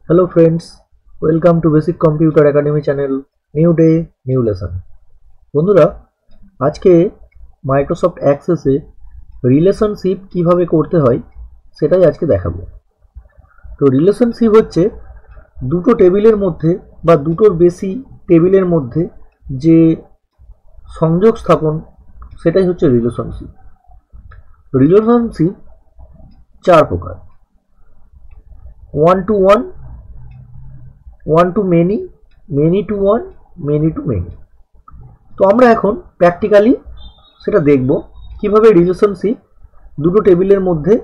Hello friends, welcome to Basic Computer Academy channel. New day, new lesson. বন্ধুরা, আজকে Microsoft অ্যাক্সেসে relationship কিভাবে করতে হয় সেটাই আজকে দেখাবো। তো রিলেশনশিপ হচ্ছে দুটো টেবিলের মধ্যে বা দুটোর বেশি টেবিলের মধ্যে যে সংযোগ স্থাপন সেটাই হচ্ছে রিলেশনশিপ। রিলেশনশিপ চার প্রকার: one to one, one to many, many to one, many to many. তো আমরা এখন প্র্যাকটিক্যালি সেটা দেখব কিভাবে রিলেশনশিপ দুটো টেবিলের মধ্যে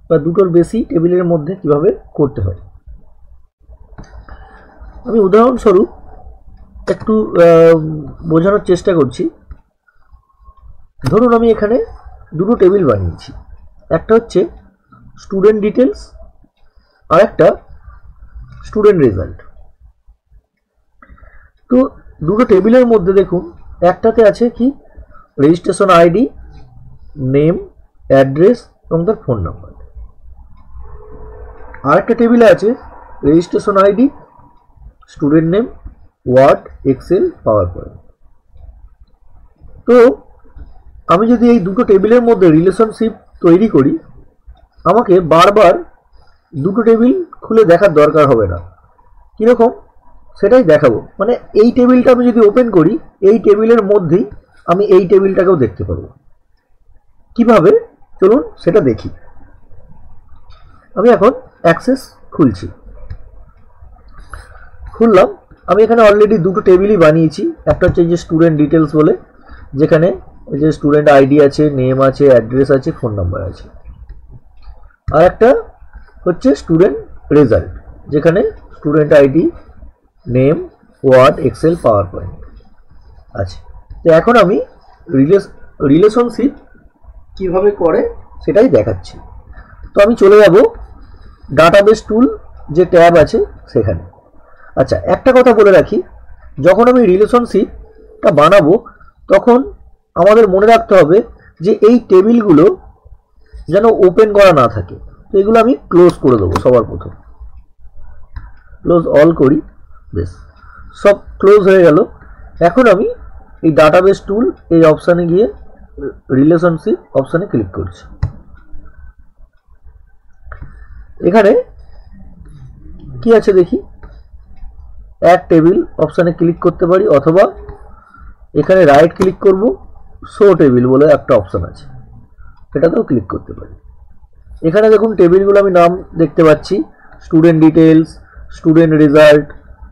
বা দুটোর বেশি টেবিলের মধ্যে কিভাবে করতে হয়। আমি উদাহরণস্বরূপ একটু বোঝানোর চেষ্টা করছি। ধরুন আমি এখানে দুটো টেবিল বানিয়েছি, একটা হচ্ছে স্টুডেন্ট ডিটেলস আর একটা স্টুডেন্ট রেজাল্ট। তো দুটো টেবিলের মধ্যে দেখুন, একটাতে আছে কি রেজিস্ট্রেশন আইডি, নেম, অ্যাড্রেস এবং তার ফোন নাম্বার। আরেকটা টেবিলে আছে registration ID, student name, Word, Excel, PowerPoint. তো আমি যদি এই দুটো টেবিলের মধ্যে রিলেশনশিপ তৈরি করি, আমাকে বারবার দুটো টেবিল খুলে দেখার দরকার হবে না। কীরকম সেটাই দেখাবো। মানে এই টেবিলটা আমি যদি ওপেন করি, এই টেবিলের মধ্যেই আমি এই টেবিলটাকেও দেখতে পারবো। কিভাবে চলুন সেটা দেখি। আমি এখন অ্যাক্সেস খুলছি, খুললাম। আমি এখানে অলরেডি দুটো টেবিলই বানিয়েছি। একটা হচ্ছে যে স্টুডেন্ট ডিটেলস বলে, যেখানে যে স্টুডেন্ট আইডি আছে, নেম আছে, অ্যাড্রেস আছে, ফোন নাম্বার আছে। আর একটা হচ্ছে স্টুডেন্ট রেজাল্ট, যেখানে student ID, name, Word, Excel, PowerPoint আছে। তো এখন আমি রিলেশনশিপ কিভাবে করে সেটাই দেখাচ্ছি। তো আমি চলে যাব ডাটাবেস টুল যে ট্যাব আছে সেখানে। আচ্ছা, একটা কথা বলে রাখি, যখন আমি রিলেশনশিপটা বানাবো তখন আমাদের মনে রাখতে হবে যে এই টেবিলগুলো যেন ওপেন করা না থাকে। তো এগুলো আমি ক্লোজ করে দেবো সবার প্রথম। ক্লোজ অল করি, বেশ সব ক্লোজ হয়ে গেল। এখন আমি এই ডাটাবেস টুল এই অপশানে গিয়ে রিলেশনশিপ অপশানে ক্লিক করছি। এখানে কি আছে দেখি, অ্যাড টেবিল অপশানে ক্লিক করতে পারি, অথবা এখানে রাইট ক্লিক করব, শো টেবিল বলে একটা অপশান আছে, এটাতেও ক্লিক করতে পারি। এখানে দেখুন টেবিলগুলো আমি নাম দেখতে পাচ্ছি, স্টুডেন্ট ডিটেলস, স্টুডেন্ট রেজাল্ট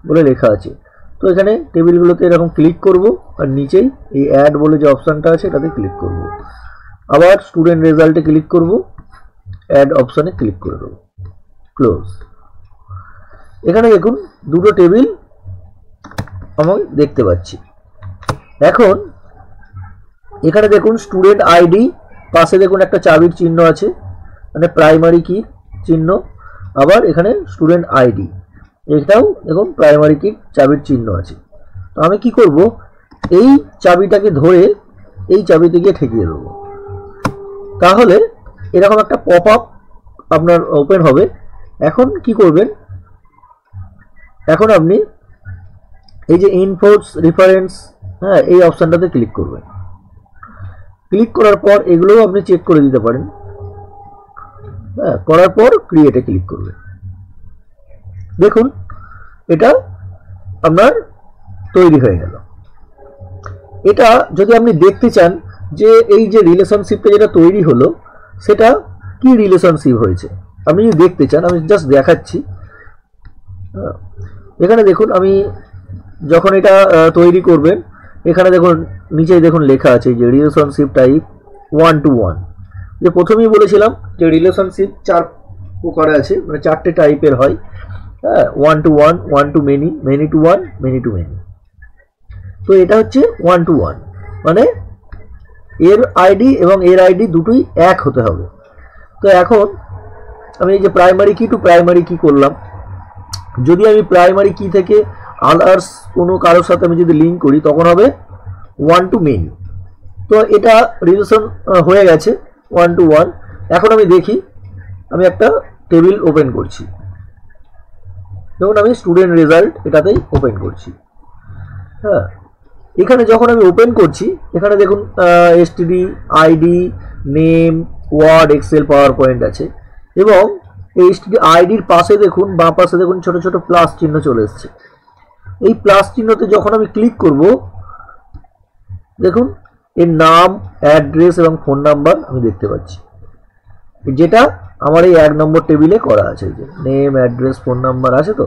বলে লেখা আছে। তো এখানে টেবিলগুলোতে এরকম ক্লিক করব, আর নিচেই এই অ্যাড বলে যে অপশানটা আছে এটাতে ক্লিক করব। আবার স্টুডেন্ট রেজাল্টে ক্লিক করব, অ্যাড অপশানে ক্লিক করে দেবো, ক্লোজ। এখানে দেখুন দুটো টেবিল আমি দেখতে পাচ্ছি। এখন এখানে দেখুন স্টুডেন্ট আইডি, পাশে দেখুন একটা চাবির চিহ্ন আছে, মানে প্রাইমারি কি চিহ্ন। আবার এখানে স্টুডেন্ট আইডি, এটাও দেখুন প্রাইমারি কি চাবির চিহ্ন আছে। তো আমি কি করব, এই চাবিটাকে ধরে এই চাবিতে গিয়ে ঠেকিয়ে দেবো। তাহলে এরকম একটা পপ আপ আপনার ওপেন হবে। এখন কি করবেন, এখন আপনি এই যে ইনফোর্স রেফারেন্স, হ্যাঁ, এই অপশানটাতে ক্লিক করবেন। ক্লিক করার পর এগুলোও আপনি চেক করে দিতে পারেন। হ্যাঁ, করার পর ক্রিয়েটে ক্লিক করবেন। দেখুন এটা আপনার তৈরি হয়ে গেল। এটা যদি আপনি দেখতে চান যে এই যে রিলেশনশিপটা যেটা তৈরি হলো সেটা কি রিলেশনশিপ হয়েছে, আপনি যদি দেখতে চান, আমি জাস্ট দেখাচ্ছি। এখানে দেখুন আমি যখন এটা তৈরি করবেন, এখানে দেখুন নিচেই দেখুন লেখা আছে যে relationship type one to one. যে প্রথমেই বলেছিলাম যে রিলেশনশিপ চার প্রকার আছে, মানে চারটে টাইপের হয়। হ্যাঁ, one to one, one to many, many to one, many to many. তো এটা হচ্ছে ওয়ান টু ওয়ান, মানে এর আইডি এবং এর আইডি দুটোই এক হতে হবে। তো এখন আমি এই যে প্রাইমারি কি টু প্রাইমারি কি করলাম, যদি আমি প্রাইমারি কি থেকে আদার্স কোনো কারোর সাথে আমি যদি লিঙ্ক করি তখন হবে ওয়ান টু মেনি। তো এটা রিলেশন হয়ে গেছে ওয়ান টু ওয়ান। এখন আমি দেখি, আমি একটা টেবিল ওপেন করছি। দেখুন আমি স্টুডেন্ট রেজাল্ট এটাতেই ওপেন করছি। হ্যাঁ, এখানে যখন আমি ওপেন করছি এখানে দেখুন STD, ID, name, Word, Excel, PowerPoint আছে এবং এই এসটিডি আইডির পাশে দেখুন বাঁ পাশে দেখুন ছোট ছোট প্লাস চিহ্ন চলে এসছে। এই প্লাস চিহ্নতে যখন আমি ক্লিক করব দেখুন এর নাম, অ্যাড্রেস এবং ফোন নাম্বার আমি দেখতে পাচ্ছি, যেটা আমার এই 1 নম্বর টেবিলে করা আছে। এই যে নেম, অ্যাড্রেস, ফোন নাম্বার আছে। তো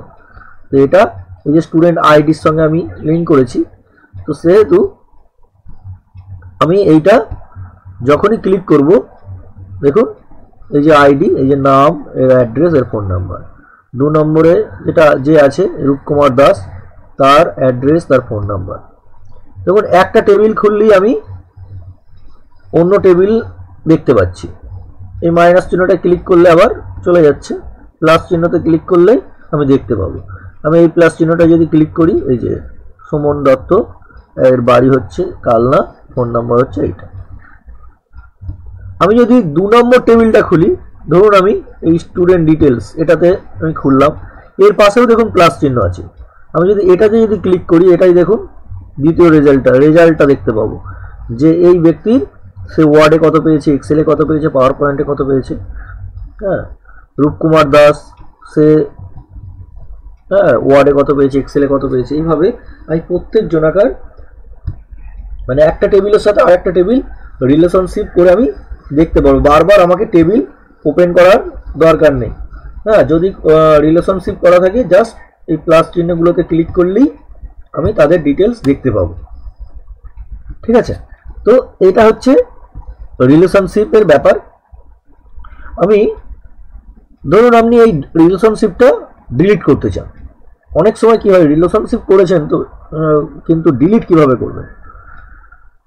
এটা এই যে স্টুডেন্ট আইডির সঙ্গে আমি লিঙ্ক করেছি, তো সেহেতু আমি এইটা যখনই ক্লিক করব দেখুন এই যে আইডি, এই যে নাম, এর অ্যাড্রেস, এর ফোন নাম্বার। 2 নম্বরে যেটা যে আছে রূপকুমার দাস, তার অ্যাড্রেস, তার ফোন নাম্বার। দেখুন একটা টেবিল খুললেই আমি অন্য টেবিল দেখতে পাচ্ছি। এই মাইনাস চিহ্নটা ক্লিক করলে আবার চলে যাচ্ছে, প্লাস চিহ্নতে ক্লিক করলে আমি দেখতে পাবো। আমি এই প্লাস চিহ্নটা যদি ক্লিক করি, এই যে সুমন দত্ত, এর বাড়ি হচ্ছে কালনা, ফোন নাম্বার হচ্ছে এইটা। আমি যদি 2 নম্বর টেবিলটা খুলি, ধরুন আমি এই স্টুডেন্ট ডিটেলস এটাতে আমি খুললাম, এর পাশেও দেখুন প্লাস চিহ্ন আছে। আমি যদি এটাতে যদি ক্লিক করি, এটাই দেখুন দ্বিতীয় রেজাল্টটা দেখতে পাবো যে এই ব্যক্তির সে ওয়ার্ডে কত পেয়েছে, এক্সেলে কত পেয়েছে, পাওয়ার পয়েন্টে কত পেয়েছে। হ্যাঁ, রূপকুমার দাস সে ওয়ার্ডে কত পেয়েছে, এক্সেলে কত পেয়েছে। এইভাবে আমি প্রত্যেক জনাকার মানে একটা টেবিলের সাথে আরেকটা টেবিল রিলেশনশিপ করে আমি দেখতে পারবো। বারবার আমাকে টেবিল ওপেন করার দরকার নেই। হ্যাঁ, যদি রিলেশনশিপ করা থাকে জাস্ট এই প্লাস চিহ্নগুলোতে ক্লিক করলেই আমি তাদের ডিটেলস দেখতে পাবো। ঠিক আছে, তো এটা হচ্ছে রিলেশনশিপের ব্যাপার। আমি ধরুন আপনি এই রিলেশনশিপটা ডিলিট করতে চান। অনেক সময় কি হয়, রিলেশনশিপ করেছেন তো কিন্তু ডিলিট কিভাবে করবেন।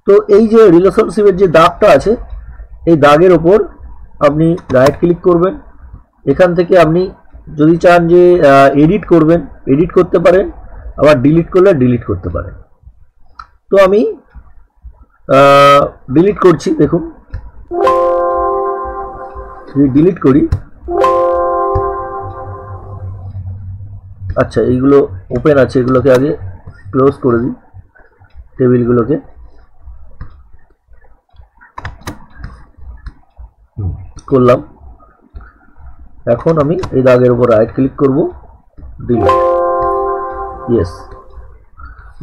তো এই যে রিলেশনশিপের যে দাগটা আছে, এই দাগের ওপর আপনি রাইট ক্লিক করবেন। এখান থেকে আপনি যদি চান যে এডিট করবেন, এডিট করতে পারেন, আবার ডিলিট করলে ডিলিট করতে পারেন। তো আমি ডিলিট করছি। দেখুন যদি ডিলিট করি, আচ্ছা এইগুলো ওপেন আছে, এগুলোকে আগে ক্লোজ করে দিই টেবিলগুলোকে। করলাম। এখন আমি এই দাগের উপর রাইট ক্লিক করব, ডিলিট, ইয়েস,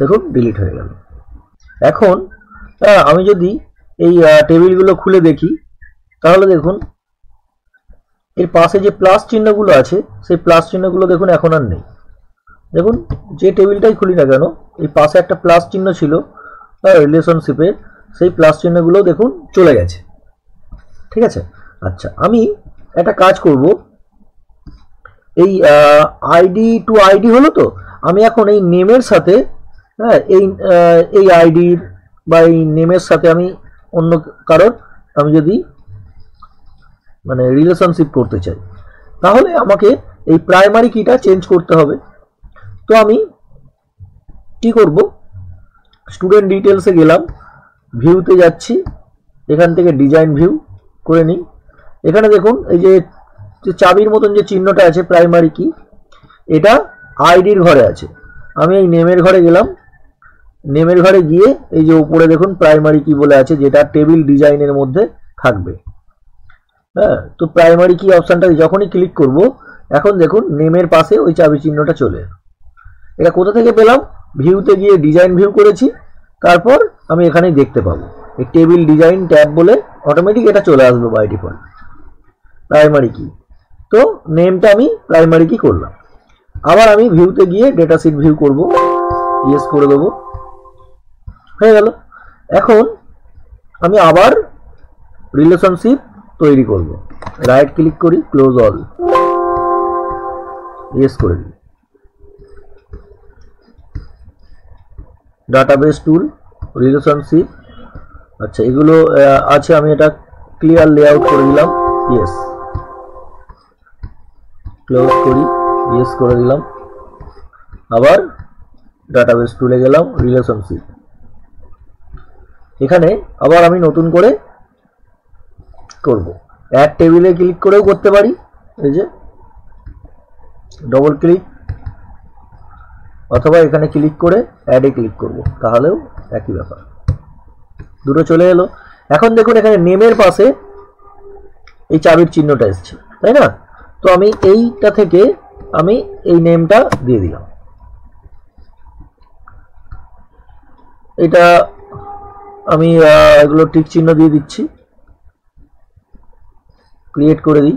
দেখুন ডিলিট হয়ে গেল। এখন আমি যদি এই টেবিলগুলো খুলে দেখি, তাহলে দেখুন এর পাশে যে প্লাস চিহ্নগুলো আছে সেই প্লাস চিহ্নগুলো দেখুন এখন আর নেই। দেখুন যে টেবিলটাই খুলি না কেন, এই পাশে একটা প্লাস চিহ্ন ছিল রিলেশনশিপে, সেই প্লাস চিহ্নগুলো দেখুন চলে গেছে। ঠিক আছে, আচ্ছা আমি একটা কাজ করব, এই আইডি টু আইডি হলো, তো আমি এখন এই নেমের সাথে এই আইডির বা এই নেমের সাথে আমি অন্য কারোর আমি যদি মানে রিলেশনশিপ করতে চাই, তাহলে আমাকে এই প্রাইমারি কিটা চেঞ্জ করতে হবে। তো আমি কি করব, স্টুডেন্ট ডিটেলসে গেলাম, ভিউতে যাচ্ছি, এখান থেকে ডিজাইন ভিউ করে নিই। এখানে দেখুন এই যে চাবির মতন যে চিহ্নটা আছে প্রাইমারি কি, এটা আইডির ঘরে আছে। আমি এই নেমের ঘরে গেলাম, নেমের ঘরে গিয়ে এই যে উপরে দেখুন প্রাইমারি কি বলে আছে, যেটা টেবিল ডিজাইনের মধ্যে থাকবে। হ্যাঁ, তো প্রাইমারি কি অপশনটা যখনই ক্লিক করব, এখন দেখুন নেমের পাশে ওই চাবি চিহ্নটা চলে এলো। এটা কোথা থেকে পেলাম, ভিউতে গিয়ে ডিজাইন ভিউ করেছি, তারপর আমি এখানেই দেখতে পাবো এই টেবিল ডিজাইন ট্যাব বলে অটোমেটিক এটা চলে আসবে বাই ডিফল্ট প্রাইমারি কি। তো নেমটা আমি প্রাইমারি কি করলাম। আবার আমি ভিউতে গিয়ে ডেটা শিট ভিউ করব, ইয়েস করে দেবো, হয়ে গেল। এখন আমি আবার রিলেশনশিপ তৈরি করব, রাইট ক্লিক করি, ক্লোজ অল, ইয়েস করে দিই। ডাটাবেস টুল, রিলেশনশিপ, আচ্ছা এগুলো আছে, আমি এটা ক্লিয়ার লেআউট করে দিলাম, ইয়েস, ক্লোজ করি, ইয়েস করে দিলাম। আবার ডাটাবেস টুলে গেলাম, রিলেশনশিপ, এখানে আবার আমি নতুন করে করব, অ্যাড টেবিলে ক্লিক করেও করতে পারি, এই যে ডবল ক্লিক, অথবা এখানে ক্লিক করে অ্যাডে ক্লিক করব, তাহলেও একই ব্যাপার, দুটো চলে এলো। এখন দেখুন এখানে নেমের পাশে এই চাবির চিহ্নটা এসছে, তাই না? তো আমি এইটা থেকে আমি এই নেমটা দিয়ে দিলাম, এটা আমি এগুলো টিক চিহ্ন দিয়ে দিচ্ছি, ক্রিয়েট করে দিই।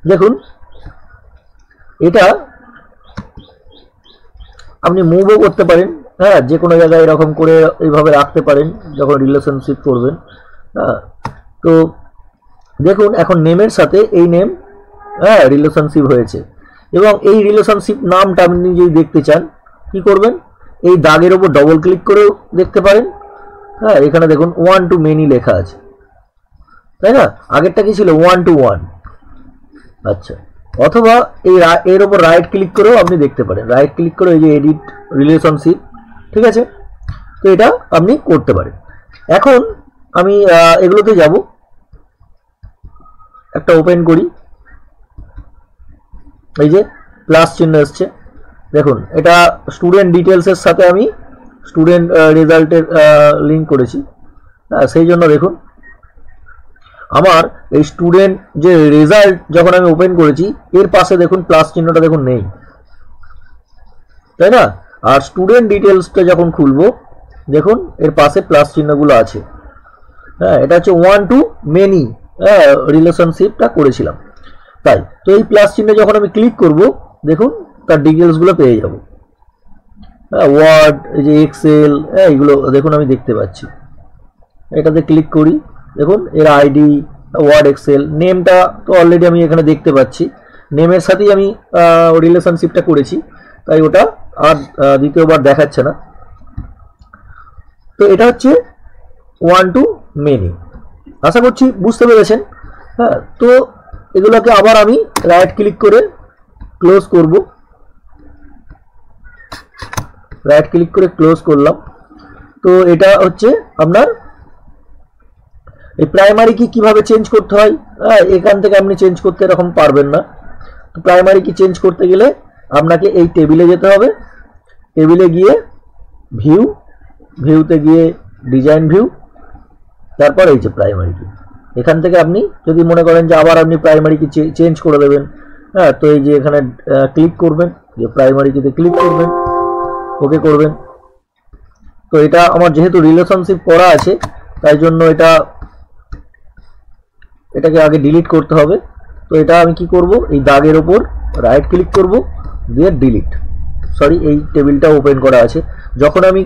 দেখুন এটা আপনি মুভও করতে পারেন, হ্যাঁ, যে কোনো জায়গায় এরকম করে এইভাবে রাখতে পারেন যখন রিলেশনশিপ করবেন। হ্যাঁ, তো দেখুন এখন নেমের সাথে এই নেম, হ্যাঁ, রিলেশনশিপ হয়েছে। এবং এই রিলেশনশিপ নামটা আপনি যদি দেখতে চান কি করবেন, এই দাগের ওপর ডবল ক্লিক করেও দেখতে পারেন। হ্যাঁ, এখানে দেখুন 1 to many লেখা আছে, তাই না? আগেরটা কি ছিল 1 to 1। আচ্ছা, অথবা এই এর ওপর রাইট ক্লিক করেও আপনি দেখতে পারেন, রাইট ক্লিক করে এই যে এডিট রিলেশনশিপ, ঠিক আছে? তো এটা আপনি করতে পারেন। এখন আমি এগুলোতে যাব, একটা ওপেন করি, এই যে প্লাস চিহ্ন এসছে, দেখুন এটা স্টুডেন্ট ডিটেলসের সাথে আমি স্টুডেন্ট রেজাল্টের লিঙ্ক করেছি। সেই জন্য দেখুন আমার এই স্টুডেন্ট যে রেজাল্ট যখন আমি ওপেন করেছি এর পাশে দেখুন প্লাস চিহ্নটা দেখুন নেই, তাই না? আর স্টুডেন্ট ডিটেলসটা যখন খুলবো দেখুন এর পাশে প্লাস চিহ্নগুলো আছে। হ্যাঁ, এটা হচ্ছে 1 to many রিলেশনশিপটা করেছিলাম, তাই। তো এই প্লাস চিহ্নে যখন আমি ক্লিক করব দেখুন তার ডিটেলসগুলো পেয়ে যাব। হ্যাঁ, ওয়ার্ড, এই যে এক্সেল, এইগুলো দেখুন আমি দেখতে পাচ্ছি। এটাতে ক্লিক করি, দেখুন এর আইডি, ওয়ার্ড, এক্সেল, নেমটা তো অলরেডি আমি এখানে দেখতে পাচ্ছি, নেমের সাথেই আমি রিলেশনশিপটা করেছি, তাই ওটা আর দ্বিতীয়বার দেখাচ্ছে না। তো এটা হচ্ছে 1 to many। আশা করছি বুঝতে পেরেছেন। হ্যাঁ, তো এগুলোকে আবার আমি রাইট ক্লিক করে ক্লোজ করব, রাইট ক্লিক করে ক্লোজ করলাম। তো এটা হচ্ছে আপনার এই প্রাইমারি কি কিভাবে চেঞ্জ করতে হয়, এখান থেকে আপনি চেঞ্জ করতে এরকম পারবেন না। তো প্রাইমারি কি চেঞ্জ করতে গেলে আপনাকে এই টেবিলে যেতে হবে, টেবিলে গিয়ে ভিউ, ভিউতে গিয়ে ডিজাইন ভিউ, তারপর এই যে প্রাইমারি কি, এখান থেকে আপনি যদি মনে করেন যে আবার আপনি প্রাইমারি কি চেঞ্জ করে দেবেন, হ্যাঁ, তো এই যে এখানে ক্লিক করবেন, যে প্রাইমারি কিতে ক্লিক করবেন, ওকে করবেন। তো এটা আমার যেহেতু রিলেশনশিপ করা আছে তাই জন্য এটাকে আগে ডিলিট করতে হবে। তো এটা আমি কি করব, এই দাগের ওপর রাইট ক্লিক করব, দিয়ে ডিলিট, সরি এই টেবিলটা ওপেন করা আছে। যখন আমি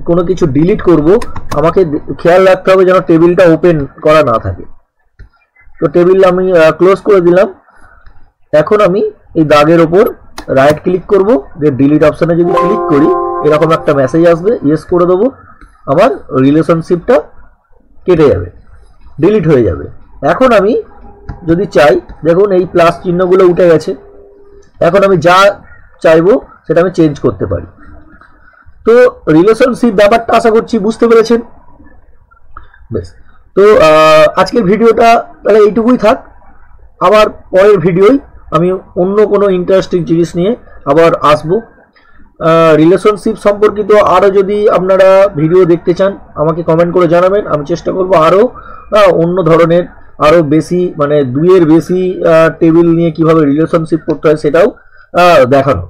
কোনো কিছু ডিলিট করব আমাকে খেয়াল রাখতে হবে যেন টেবিলটা ওপেন করা না থাকে। তো টেবিল আমি ক্লোজ করে দিলাম। এখন আমি এই দাগের ওপর রাইট ক্লিক করব, যে ডিলিট অপশানে যদি ক্লিক করি এরকম একটা মেসেজ আসবে, ইয়েস করে দেবো, আমার রিলেশনশিপটা কেটে যাবে, ডিলিট হয়ে যাবে। এখন আমি যদি চাই, দেখুন এই প্লাস চিহ্নগুলো উঠে গেছে, এখন আমি যা চাইবো সেটা আমি চেঞ্জ করতে পারি। তো রিলেশনশিপ ব্যাপারটা আশা করছি বুঝতে পেরেছেন। বেশ, তো আজকের ভিডিওটা তাহলে এইটুকুই থাক। আবার পরের ভিডিওয় আমি অন্য কোনো ইন্টারেস্টিং জিনিস নিয়ে আবার আসবো। রিলেশনশিপ সম্পর্কিত আরও যদি আপনারা ভিডিও দেখতে চান আমাকে কমেন্ট করে জানাবেন, আমি চেষ্টা করব আরও অন্য ধরনের, আরও বেশি, মানে 2-এর বেশি টেবিল নিয়ে কিভাবে রিলেশনশিপ করতে হয় সেটাও দেখানো।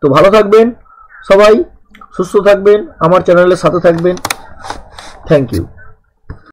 তো ভালো থাকবেন সবাই, সুস্থ থাকবেন, আমার চ্যানেলের সাথে থাকবেন। Thank you.